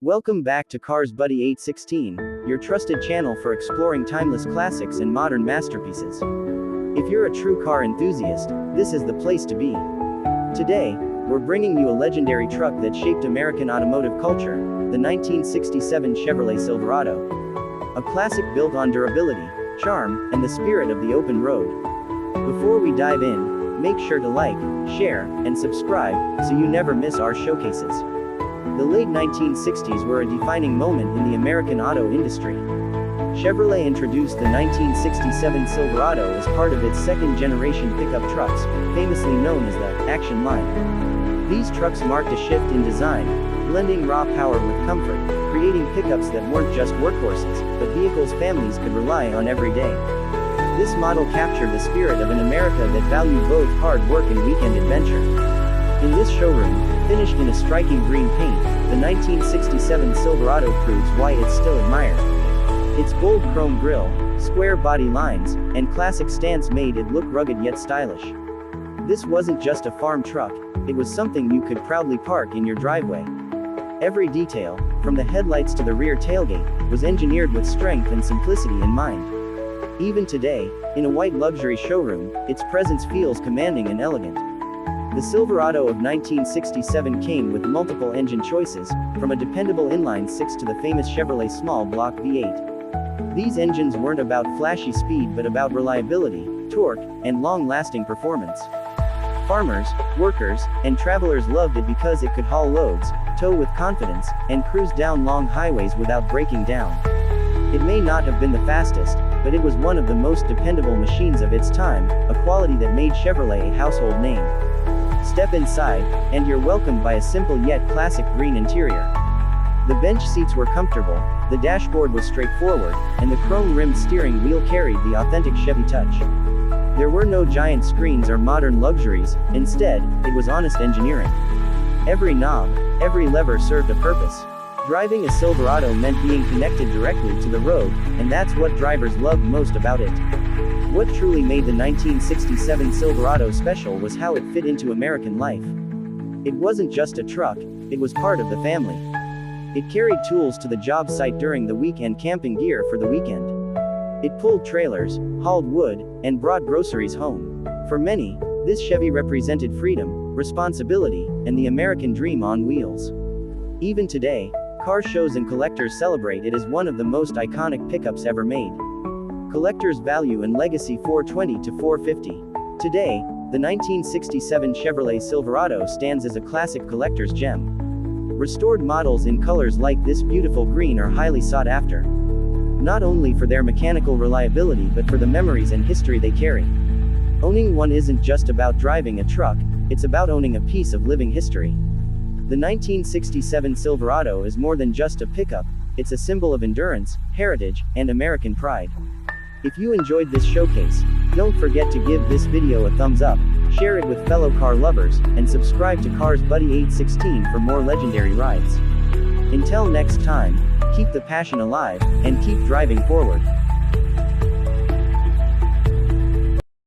Welcome back to Cars Buddy 816, your trusted channel for exploring timeless classics and modern masterpieces. If you're a true car enthusiast, this is the place to be. Today, we're bringing you a legendary truck that shaped American automotive culture, the 1967 Chevrolet Silverado. A classic built on durability, charm, and the spirit of the open road. Before we dive in, make sure to like, share, and subscribe, so you never miss our showcases. The late 1960s were a defining moment in the American auto industry. Chevrolet introduced the 1967 Silverado as part of its second-generation pickup trucks, famously known as the Action line. These trucks marked a shift in design, blending raw power with comfort, creating pickups that weren't just workhorses, but vehicles families could rely on every day. This model captured the spirit of an America that valued both hard work and weekend adventure. In this showroom, finished in a striking green paint, the 1967 Silverado proves why it's still admired. Its bold chrome grille, square body lines, and classic stance made it look rugged yet stylish. This wasn't just a farm truck, it was something you could proudly park in your driveway. Every detail, from the headlights to the rear tailgate, was engineered with strength and simplicity in mind. Even today, in a white luxury showroom, its presence feels commanding and elegant. The Silverado of 1967 came with multiple engine choices, from a dependable inline-six to the famous Chevrolet small block V8. These engines weren't about flashy speed but about reliability, torque, and long-lasting performance. Farmers, workers, and travelers loved it because it could haul loads, tow with confidence, and cruise down long highways without breaking down. It may not have been the fastest, but it was one of the most dependable machines of its time, a quality that made Chevrolet a household name. Step inside, and you're welcomed by a simple yet classic green interior. The bench seats were comfortable, the dashboard was straightforward, and the chrome-rimmed steering wheel carried the authentic Chevy touch. There were no giant screens or modern luxuries, instead, it was honest engineering. Every knob, every lever served a purpose. Driving a Silverado meant being connected directly to the road, and that's what drivers loved most about it. What truly made the 1967 Silverado special was how it fit into American life. It wasn't just a truck, it was part of the family. It carried tools to the job site during the week and camping gear for the weekend. It pulled trailers, hauled wood, and brought groceries home. For many, this Chevy represented freedom, responsibility, and the American dream on wheels. Even today, car shows and collectors celebrate it as one of the most iconic pickups ever made. Collectors value and legacy $420 to $450. Today, the 1967 Chevrolet Silverado stands as a classic collector's gem. Restored models in colors like this beautiful green are highly sought after. Not only for their mechanical reliability but for the memories and history they carry. Owning one isn't just about driving a truck, it's about owning a piece of living history. The 1967 Silverado is more than just a pickup, it's a symbol of endurance, heritage, and American pride. If you enjoyed this showcase, don't forget to give this video a thumbs up, share it with fellow car lovers, and subscribe to Cars Buddy 816 for more legendary rides. Until next time, keep the passion alive, and keep driving forward.